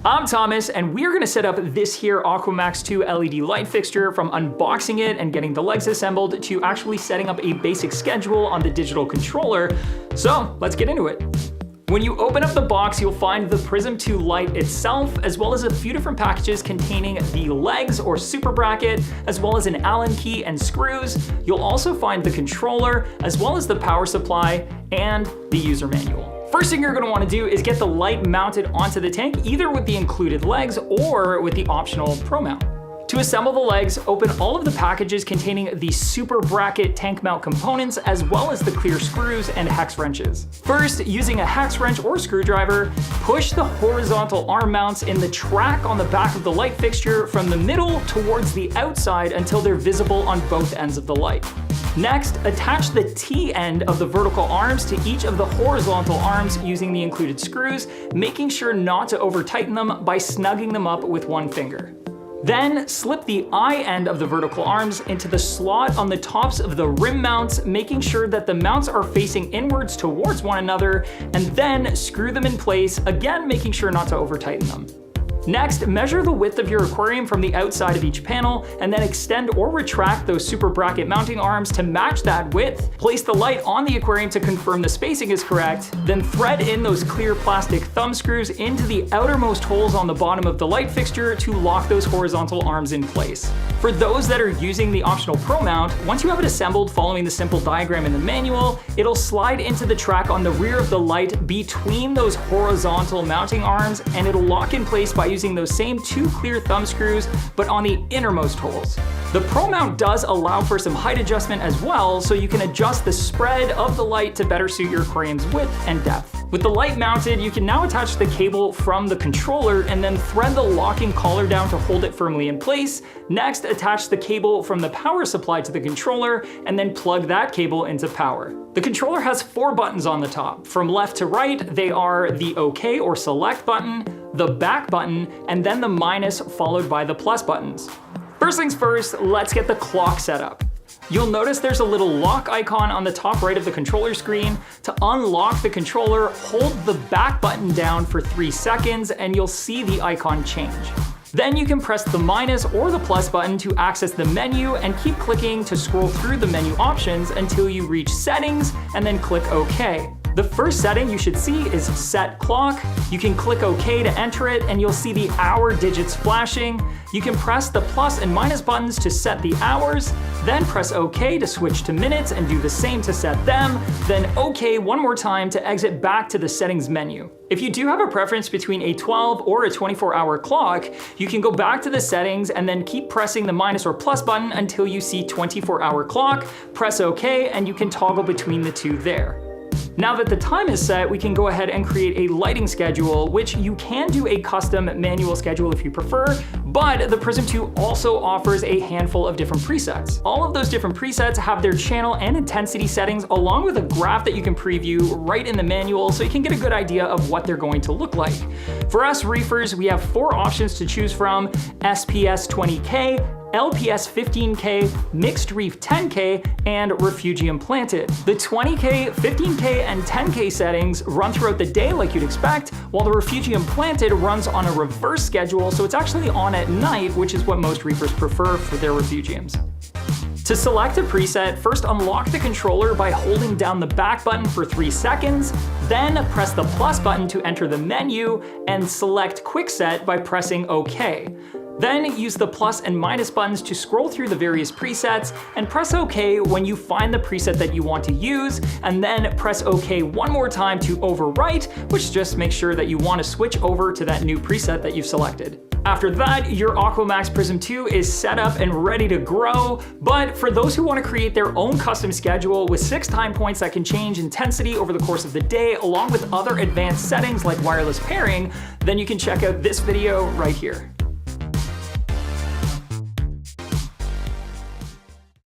I'm Thomas, and we're gonna set up this here AquaMaxx 2 LED light fixture from unboxing it and getting the legs assembled to actually setting up a basic schedule on the digital controller. So let's get into it. When you open up the box, you'll find the Prism 2 light itself, as well as a few different packages containing the legs or super bracket, as well as an Allen key and screws. You'll also find the controller, as well as the power supply and the user manual. First thing you're going to want to do is get the light mounted onto the tank, either with the included legs or with the optional Pro mount. To assemble the legs, open all of the packages containing the super bracket tank mount components, as well as the clear screws and hex wrenches. First, using a hex wrench or screwdriver, push the horizontal arm mounts in the track on the back of the light fixture from the middle towards the outside until they're visible on both ends of the light. Next, attach the T end of the vertical arms to each of the horizontal arms using the included screws, making sure not to over-tighten them by snugging them up with one finger. Then, slip the I end of the vertical arms into the slot on the tops of the rim mounts, making sure that the mounts are facing inwards towards one another, and then screw them in place, again making sure not to over-tighten them. Next, measure the width of your aquarium from the outside of each panel, and then extend or retract those super bracket mounting arms to match that width. Place the light on the aquarium to confirm the spacing is correct, then thread in those clear plastic thumb screws into the outermost holes on the bottom of the light fixture to lock those horizontal arms in place. For those that are using the optional Pro mount, once you have it assembled following the simple diagram in the manual, it'll slide into the track on the rear of the light between those horizontal mounting arms, and it'll lock in place by using those same two clear thumb screws, but on the innermost holes. The Pro mount does allow for some height adjustment as well, so you can adjust the spread of the light to better suit your aquarium's width and depth. With the light mounted, you can now attach the cable from the controller and then thread the locking collar down to hold it firmly in place. Next, attach the cable from the power supply to the controller and then plug that cable into power. The controller has 4 buttons on the top. From left to right, they are the OK or select button, the back button, and then the minus followed by the plus buttons. First things first, let's get the clock set up. You'll notice there's a little lock icon on the top right of the controller screen. To unlock the controller, hold the back button down for 3 seconds and you'll see the icon change. Then you can press the minus or the plus button to access the menu and keep clicking to scroll through the menu options until you reach settings and then click OK. The first setting you should see is set clock. You can click OK to enter it and you'll see the hour digits flashing. You can press the plus and minus buttons to set the hours, then press OK to switch to minutes and do the same to set them, then OK one more time to exit back to the settings menu. If you do have a preference between a 12 or a 24-hour clock, you can go back to the settings and then keep pressing the minus or plus button until you see 24-hour clock, press OK, and you can toggle between the two there. Now that the time is set, we can go ahead and create a lighting schedule, which you can do a custom manual schedule if you prefer, but the Prism 2 also offers a handful of different presets. All of those different presets have their channel and intensity settings along with a graph that you can preview right in the manual so you can get a good idea of what they're going to look like. For us reefers, we have 4 options to choose from: SPS 20K, LPS 15K, Mixed Reef 10K, and Refugium Planted. The 20K, 15K, and 10K settings run throughout the day like you'd expect, while the Refugium Planted runs on a reverse schedule, so it's actually on at night, which is what most reefers prefer for their refugiums. To select a preset, first unlock the controller by holding down the back button for 3 seconds, then press the plus button to enter the menu, and select Quick Set by pressing OK. Then use the plus and minus buttons to scroll through the various presets and press OK when you find the preset that you want to use, and then press OK one more time to overwrite, which just makes sure that you want to switch over to that new preset that you've selected. After that, your AquaMaxx Prism 2 is set up and ready to grow, but for those who want to create their own custom schedule with 6 time points that can change intensity over the course of the day, along with other advanced settings like wireless pairing, then you can check out this video right here.